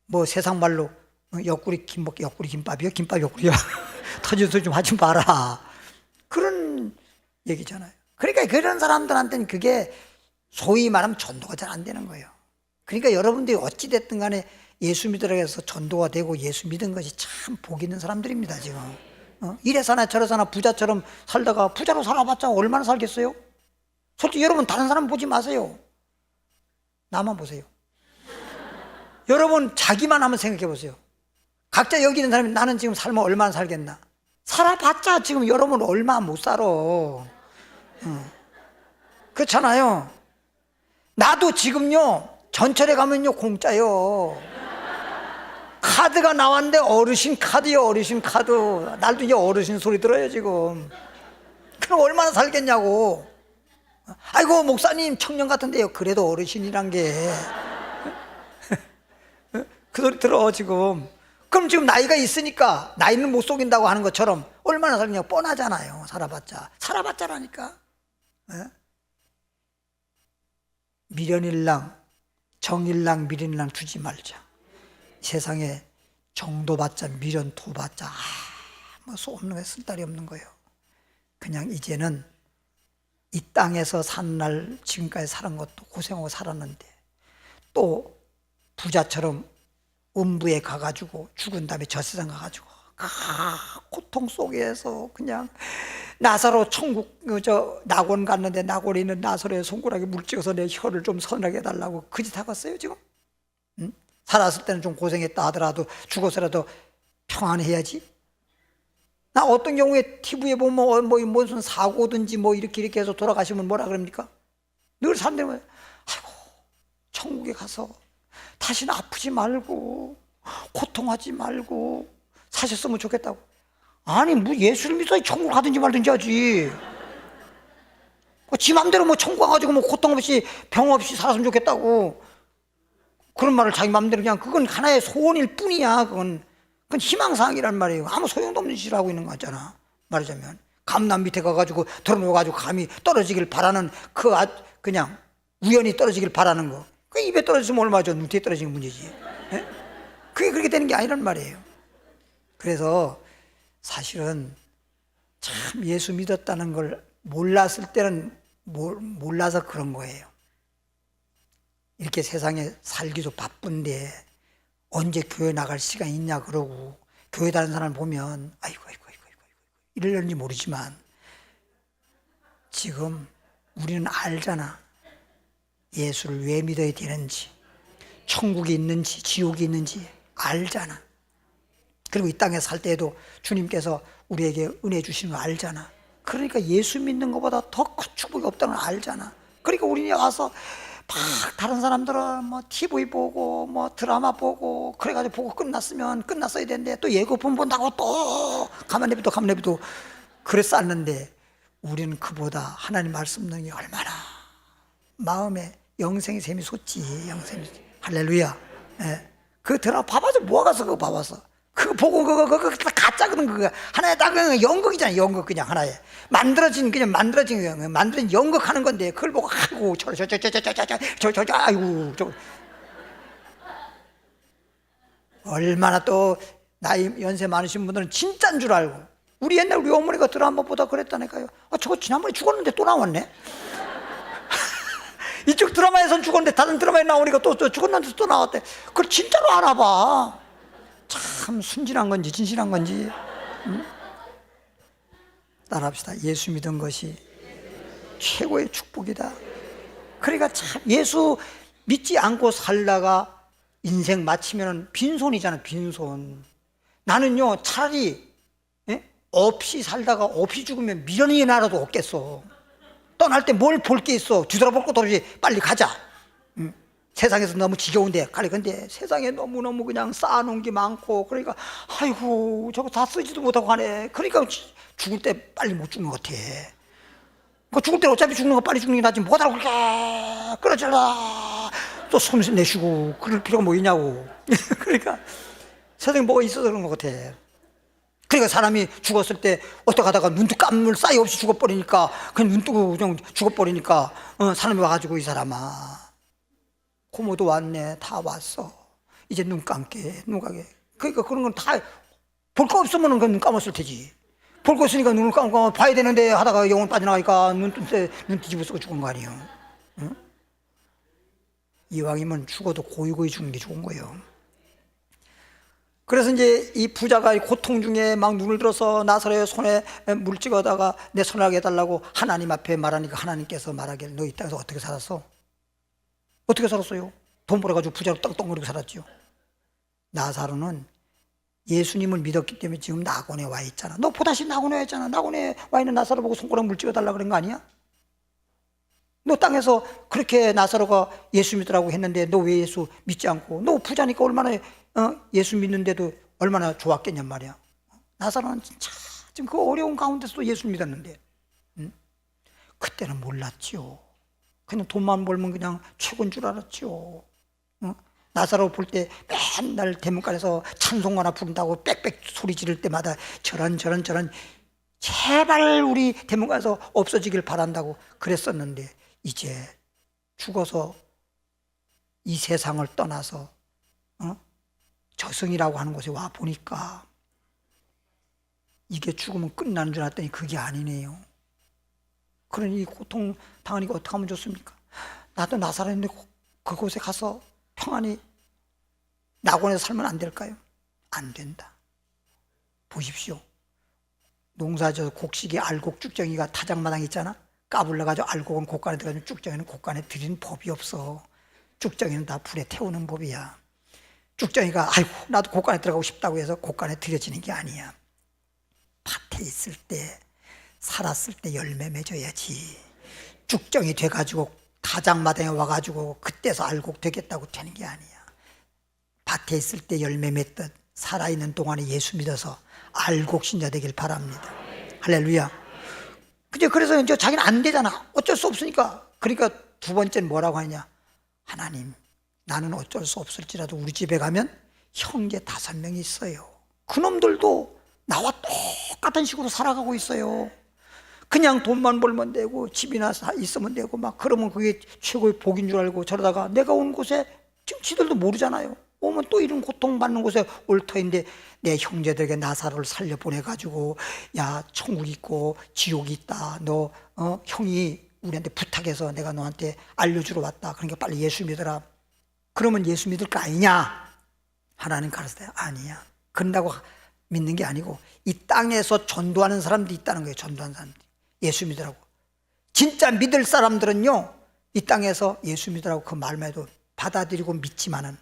뭐 세상 말로 옆구리 김밥이요? 김밥 옆구리요? 터진 소리 좀 하지 마라. 그런 얘기잖아요. 그러니까 그런 사람들한테는 그게 소위 말하면 전도가 잘 안 되는 거예요. 그러니까 여러분들이 어찌됐든 간에 예수 믿으라고 해서 전도가 되고 예수 믿은 것이 참 복 있는 사람들입니다. 지금 이래서나 저래서나 부자처럼 살다가, 부자로 살아봤자 얼마나 살겠어요? 솔직히 여러분 다른 사람 보지 마세요. 나만 보세요. 여러분 자기만 한번 생각해 보세요. 각자 여기 있는 사람이 나는 지금 살면 얼마나 살겠나? 살아봤자 지금 여러분 얼마 못 살아. 그렇잖아요. 나도 지금요 전철에 가면요 공짜요. 카드가 나왔는데 어르신 카드요, 어르신 카드. 날도 이제 어르신 소리 들어요 지금. 그럼 얼마나 살겠냐고. 아이고 목사님 청년 같은데요. 그래도 어르신이란 게 그 소리 들어 지금. 그럼 지금 나이가 있으니까 나이는 못 속인다고 하는 것처럼 얼마나 살겠냐고. 뻔하잖아요. 살아봤자라니까. 미련일랑 정일랑 미련일랑 두지 말자. 세상에 정도봤자 미련 도봤자 아무 소없는 거예요. 쓸데리 없는 거예요. 그냥 이제는 이 땅에서 사는 날 지금까지 살은 것도 고생하고 살았는데, 또 부자처럼 음부에 가가지고 죽은 다음에 저 세상 가가지고 고통 속에서 그냥 나사로 천국 낙원 갔는데 낙원에 있는 나사로의 손가락에 물 찍어서 내 혀를 좀 서늘하게 해달라고 그 짓 하겠어요 지금? 살았을 때는 좀 고생했다 하더라도 죽어서라도 평안해야지. 나 어떤 경우에 TV에 보면 무슨 사고든지 이렇게 해서 돌아가시면 뭐라 그럽니까? 늘 사람들이 아이고 천국에 가서 다시는 아프지 말고 고통하지 말고 사셨으면 좋겠다고. 아니 예수를 믿어 천국 가든지 말든지 하지. 지 맘대로 천국 가가지고 고통 없이 병 없이 살았으면 좋겠다고 그런 말을 자기 맘대로 그냥 그건 하나의 소원일 뿐이야. 그건 희망사항이란 말이에요. 아무 소용도 없는 짓을 하고 있는 거 같잖아. 말하자면 감남 밑에 가가지고 들어놓아가지고 감이 떨어지길 바라는 그냥 우연히 떨어지길 바라는 거. 그 입에 떨어지면 얼마죠? 눈 뒤에 떨어지는 문제지. 예? 그게 그렇게 되는 게 아니란 말이에요. 그래서 사실은 참 예수 믿었다는 걸 몰랐을 때는 몰라서 그런 거예요. 이렇게 세상에 살기도 바쁜데 언제 교회 나갈 시간이 있냐 그러고 교회 다니는 사람을 보면 아이고 이러려는지 모르지만 지금 우리는 알잖아. 예수를 왜 믿어야 되는지, 천국이 있는지 지옥이 있는지 알잖아. 그리고 이 땅에 살 때에도 주님께서 우리에게 은혜 주시는 거 알잖아. 그러니까 예수 믿는 것보다 더 큰 축복이 없다는 걸 알잖아. 그러니까 우리는 와서 막 다른 사람들은 TV 보고 드라마 보고 그래가지고 보고 끝났으면 끝났어야 되는데 또 예고편 본다고 또 가만 내비도 그래서 쌌는데 우리는 그보다 하나님 말씀 듣는 게 얼마나 마음에 영생의 샘이 솟지. 영생이 할렐루야. 예. 그 드라마 봐봐서 뭐가서 그거 봐봐서 그거 보고 그거 다 가짜거든. 그거 하나의 딱 연극이잖아. 연극 그냥 하나의 만들어진 연극하는 건데 그걸 보고 아이고 아이고 얼마나 또 나이 연세 많으신 분들은 진짜인 줄 알고. 우리 옛날 우리 어머니가 드라마 보다 그랬다니까요. 저거 지난번에 죽었는데 또 나왔네. 이쪽 드라마에선 죽었는데 다른 드라마에 나오니까 또 죽었는데 또 나왔대. 그걸 진짜로 알아봐. 참 순진한 건지 진실한 건지. 응? 따라합시다. 예수 믿은 것이 최고의 축복이다. 그러니까 참 예수 믿지 않고 살다가 인생 마치면 빈손이잖아. 빈손. 나는요 차라리 없이 살다가 없이 죽으면 미련이 나라도 없겠어. 떠날 때 뭘 볼 게 있어. 뒤돌아볼 것도 없이 빨리 가자. 세상에서 너무 지겨운데 근데 세상에 너무너무 그냥 쌓아놓은 게 많고 그러니까 아이고 저거 다 쓰지도 못하고 가네. 그러니까 죽을 때 빨리 못 죽는 것 같아. 죽을 때 어차피 죽는 거 빨리 죽는 게 낫지 뭐하다고 그렇게 끌어질라 또 숨 내쉬고 그럴 필요가 뭐 있냐고. 그러니까 세상에 뭐가 있어서 그런 것 같아. 그러니까 사람이 죽었을 때 어떻게 하다가 눈도 깜물 사이 없이 죽어버리니까 그냥 눈 뜨고 그냥 죽어버리니까 사람이 와가지고 이 사람아 고모도 왔네. 다 왔어. 이제 눈 감게 눈 감게. 그러니까 그런 건 다 볼 거 없으면 눈 감았을 테지. 볼 거 있으니까 눈을 감고 봐야 되는데 하다가 영혼 빠져나가니까 눈 뒤집어 쓰고 죽은 거 아니에요. 응? 이왕이면 죽어도 고이고이 죽는 게 좋은 거예요. 그래서 이제 이 부자가 고통 중에 막 눈을 들어서 나사로의 손에 물 찍어다가 내 손을 하게 해달라고 하나님 앞에 말하니까 하나님께서 말하기를 너 이 땅에서 어떻게 살았어? 어떻게 살았어요? 돈 벌어가지고 부자로 떵떵거리고 살았죠. 나사로는 예수님을 믿었기 때문에 지금 낙원에 와 있잖아. 너 보다시 낙원에 와 있잖아. 낙원에 와 있는 나사로 보고 손가락 물 찍어달라고 그런 거 아니야? 너 땅에서 그렇게 나사로가 예수 믿으라고 했는데 너 왜 예수 믿지 않고 너 부자니까 얼마나 예수 믿는데도 얼마나 좋았겠냔 말이야. 나사로는 진짜 지금 그 어려운 가운데서도 예수 믿었는데 그때는 몰랐지요. 그냥 돈만 벌면 그냥 최고인 줄 알았지요. 나사로 볼 때 맨날 대문간에서 찬송가나 부른다고 빽빽 소리 지를 때마다 저런 제발 우리 대문간에서 없어지길 바란다고 그랬었는데 이제 죽어서 이 세상을 떠나서 저승이라고 하는 곳에 와 보니까 이게 죽으면 끝나는 줄 알았더니 그게 아니네요. 그러니 이 고통 당하니까 어떻게 하면 좋습니까? 나도 나사렛인데 그곳에 가서 평안히 낙원에서 살면 안 될까요? 안 된다. 보십시오. 농사져 곡식이 알곡 쭉정이가 타작마당 있잖아. 까불러가지고 알곡은 곡간에 들어가면 쭉정이는 곡간에 들이는 법이 없어. 쭉정이는 다 불에 태우는 법이야. 쭉정이가 아이고 나도 곡간에 들어가고 싶다고 해서 곡간에 들여지는 게 아니야. 밭에 있을 때, 살았을 때 열매 맺어야지. 쭉정이 돼가지고 가장마당에 와가지고 그때서 알곡 되겠다고 되는 게 아니야. 밭에 있을 때 열매 맺듯 살아있는 동안에 예수 믿어서 알곡 신자 되길 바랍니다. 할렐루야. 그래서 이제 자기는 안 되잖아. 어쩔 수 없으니까. 그러니까 두 번째는 뭐라고 하냐. 하나님, 나는 어쩔 수 없을지라도 우리 집에 가면 형제 5명이 있어요. 그놈들도 나와 똑같은 식으로 살아가고 있어요. 그냥 돈만 벌면 되고 집이나 있으면 되고 막 그러면 그게 최고의 복인 줄 알고 저러다가 내가 온 곳에 지금 지들도 모르잖아요. 오면 또 이런 고통받는 곳에 올 터인데 내 형제들에게 나사로를 살려보내가지고 야, 천국 있고 지옥이 있다. 너 형이 우리한테 부탁해서 내가 너한테 알려주러 왔다. 그러니까 빨리 예수 믿어라. 그러면 예수 믿을 거 아니냐? 하나님 가르쳐요. 아니야. 그런다고 믿는 게 아니고 이 땅에서 전도하는 사람들이 있다는 거예요. 전도하는 사람들이. 예수 믿으라고. 진짜 믿을 사람들은요, 이 땅에서 예수 믿으라고 그 말만 해도 받아들이고 믿지만은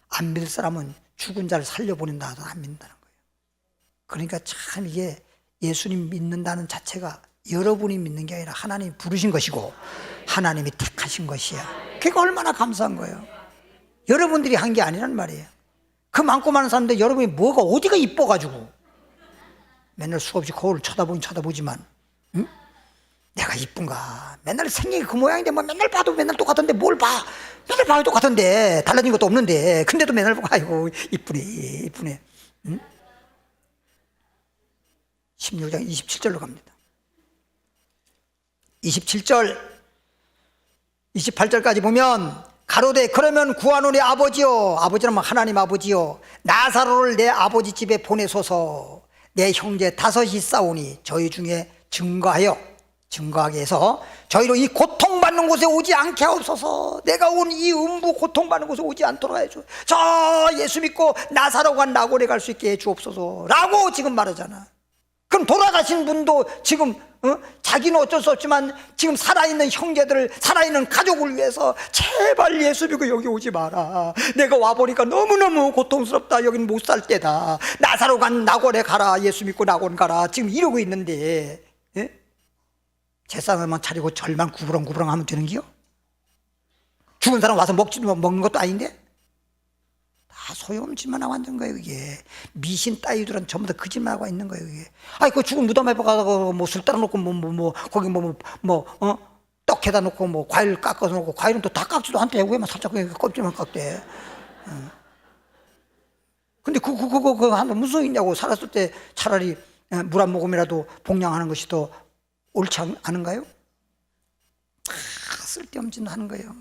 안 믿을 사람은 죽은 자를 살려보낸다 하도 안 믿는다는 거예요. 그러니까 참 이게 예수님 믿는다는 자체가 여러분이 믿는 게 아니라 하나님이 부르신 것이고 하나님이 택하신 것이야. 그게 얼마나 감사한 거예요. 여러분들이 한 게 아니란 말이에요. 그 많고 많은 사람들 여러분이 뭐가 어디가 이뻐가지고 맨날 수없이 거울을 쳐다보긴 쳐다보지만 응? 내가 이쁜가? 맨날 생긴 그 모양인데 뭐 맨날 봐도 맨날 똑같은데 뭘 봐? 맨날 봐도 똑같은데 달라진 것도 없는데 근데도 맨날 보고 아이고 이쁘네 이쁘네. 응? 16장 27절로 갑니다. 27절 28절까지 보면 가로되 그러면 구하노니 아버지여, 아버지라면 하나님 아버지여, 나사로를 내 아버지 집에 보내소서. 내 형제 5이 싸우니 저희 중에 증거하게 해서 저희로 이 고통받는 곳에 오지 않게 하옵소서. 내가 온 이 음부 고통받는 곳에 오지 않도록 해줘. 저 예수 믿고 나사로가 나고래 갈 수 있게 해 주옵소서 라고 지금 말하잖아. 그럼 돌아가신 분도 지금 자기는 어쩔 수 없지만 지금 살아있는 형제들을, 살아있는 가족을 위해서 제발 예수 믿고 여기 오지 마라. 내가 와보니까 너무너무 고통스럽다. 여기는 못 살 때다. 나사로 간 나고래 가라. 예수 믿고 나고래 가라. 지금 이러고 있는데, 예? 제상을만 차리고 절만 구부렁구부렁 하면 되는 기요? 죽은 사람 와서 먹는 것도 아닌데? 다 소용없지만 하고 있는 거예요. 이게 미신 따위들은 전부 다 거짓말하고 있는 거예요. 이게 그 죽은 무덤에 가서 뭐 술 따라 놓고 거기 떡에다 놓고 뭐 과일 깎아서 놓고 과일은 또 다 깎지도 않대. 왜만 살짝 껍질만 깎대. 근데 그거 하면 무슨 소용 있냐고. 살았을 때 차라리 물 한 모금이라도 복량하는 것이 더 옳지 않은가요? 다 쓸데없는 짓 하는 거예요.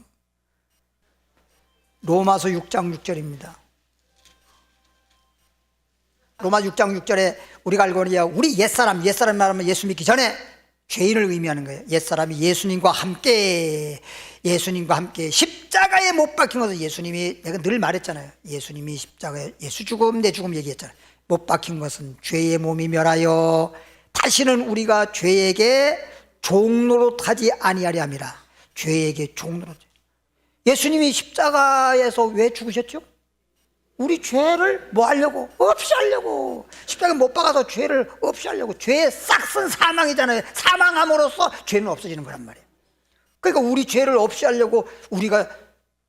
로마서 6장 6절입니다. 로마 6장 6절에 우리가 알고 있는 우리 옛사람 말하면 예수 믿기 전에 죄인을 의미하는 거예요. 옛사람이 예수님과 함께 십자가에 못 박힌 것은 예수님이, 내가 늘 말했잖아요. 예수님이 십자가에, 예수 죽음 내 죽음 얘기했잖아요. 못 박힌 것은 죄의 몸이 멸하여 다시는 우리가 죄에게 종노릇하지 아니하려 함이라. 죄에게 종노릇. 예수님이 십자가에서 왜 죽으셨죠? 우리 죄를 뭐 하려고? 없이 하려고. 십자가에 못 박아서 죄를 없이 하려고. 죄의 싹슨 사망이잖아요. 사망함으로써 죄는 없어지는 거란 말이에요. 그러니까 우리 죄를 없이 하려고 우리가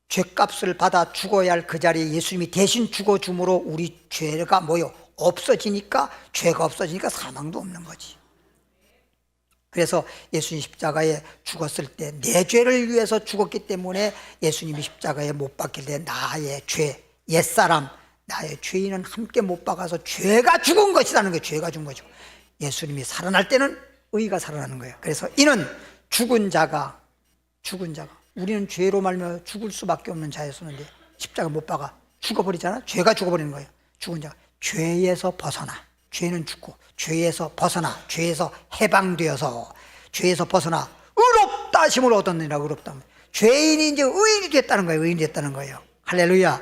죄값을 받아 죽어야 할 그 자리에 예수님이 대신 죽어줌으로 우리 죄가 뭐요? 없어지니까, 죄가 없어지니까 사망도 없는 거지. 그래서 예수님 십자가에 죽었을 때 내 죄를 위해서 죽었기 때문에 예수님이 십자가에 못 박힐 때 나의 죄, 옛사람, 나의 죄인은 함께 못 박아서 죄가 죽은 것이라는 거예요. 죄가 죽은 거죠. 예수님이 살아날 때는 의가 살아나는 거예요. 그래서 이는 죽은 자가 우리는 죄로 말며 죽을 수밖에 없는 자였었는데 십자가 못 박아 죽어버리잖아. 죄가 죽어버리는 거예요. 죽은 자가 죄에서 벗어나, 죄는 죽고 죄에서 벗어나, 죄에서 해방되어서 죄에서 벗어나 의롭다 하심을 얻었느니라. 의롭다. 죄인이 이제 의인이 됐다는 거예요. 의인이 됐다는 거예요. 할렐루야.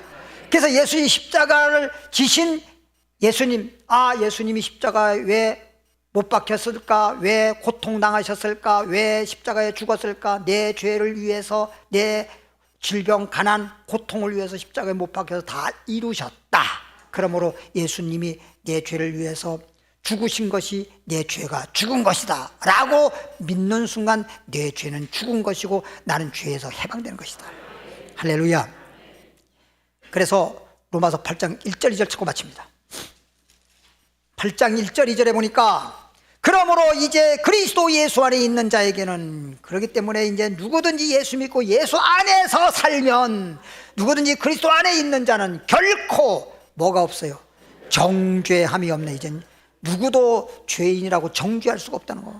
그래서 예수님 십자가를 지신 예수님, 예수님이 십자가에 왜 못 박혔을까? 왜 고통당하셨을까? 왜 십자가에 죽었을까? 내 죄를 위해서, 내 질병, 가난, 고통을 위해서 십자가에 못 박혀서 다 이루셨다. 그러므로 예수님이 내 죄를 위해서 죽으신 것이 내 죄가 죽은 것이다 라고 믿는 순간 내 죄는 죽은 것이고 나는 죄에서 해방되는 것이다. 할렐루야. 그래서 로마서 8장 1절 2절 찾고 마칩니다. 8장 1절 2절에 보니까 그러므로 이제 그리스도 예수 안에 있는 자에게는, 그렇기 때문에 이제 누구든지 예수 믿고 예수 안에서 살면, 누구든지 그리스도 안에 있는 자는 결코 뭐가 없어요? 정죄함이 없네. 이젠 누구도 죄인이라고 정죄할 수가 없다는 거.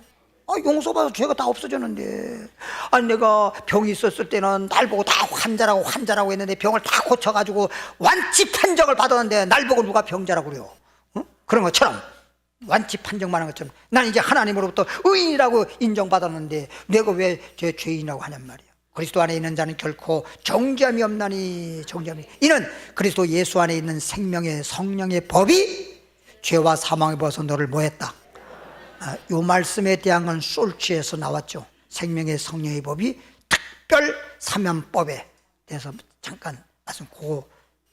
용서받아서 죄가 다 없어졌는데, 아니 내가 병이 있었을 때는 날 보고 다 환자라고 했는데 병을 다 고쳐가지고 완치 판정을 받았는데 날 보고 누가 병자라고 그래요? 응? 그런 것처럼, 완치 판정만 한 것처럼 나는 이제 하나님으로부터 의인이라고 인정받았는데 내가 왜 죄인이라고 하냔 말이야. 그리스도 안에 있는 자는 결코 정죄함이 없나니. 정죄함이, 이는 그리스도 예수 안에 있는 생명의 성령의 법이 죄와 사망에 벗어 너를 뭐했다. 이 말씀에 대한 건 솔취에서 나왔죠. 생명의 성령의 법이 특별 사면법에 대해서 잠깐 말씀, 그거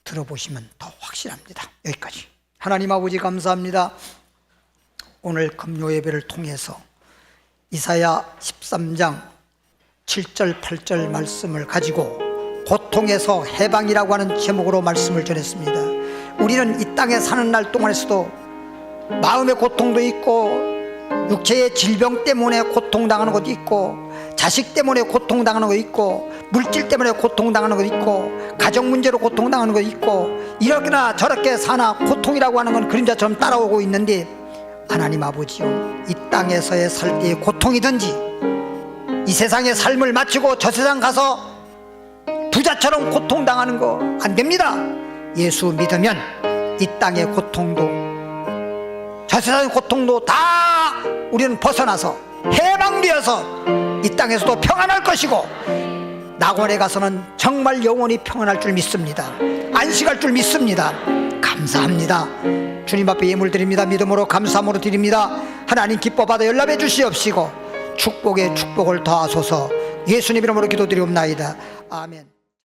들어보시면 더 확실합니다. 여기까지. 하나님 아버지 감사합니다. 오늘 금요 예배를 통해서 이사야 13장 7절 8절 말씀을 가지고 고통에서 해방이라고 하는 제목으로 말씀을 전했습니다. 우리는 이 땅에 사는 날 동안에서도 마음의 고통도 있고, 육체의 질병 때문에 고통당하는 것도 있고, 자식 때문에 고통당하는 것도 있고, 물질 때문에 고통당하는 것도 있고, 가정 문제로 고통당하는 것도 있고, 이렇게나 저렇게 사나 고통이라고 하는 건 그림자처럼 따라오고 있는데, 하나님 아버지요, 이 땅에서의 살 때의 고통이든지 이 세상의 삶을 마치고 저 세상 가서 부자처럼 고통당하는 거 안 됩니다. 예수 믿으면 이 땅의 고통도 저 세상의 고통도 다 우리는 벗어나서 해방되어서 이 땅에서도 평안할 것이고, 낙원에 가서는 정말 영원히 평안할 줄 믿습니다. 안식할 줄 믿습니다. 감사합니다. 주님 앞에 예물 드립니다. 믿음으로 감사함으로 드립니다. 하나님 기뻐 받아 연락해 주시옵시고 축복에 축복을 더하소서. 예수님 이름으로 기도드리옵나이다. 아멘.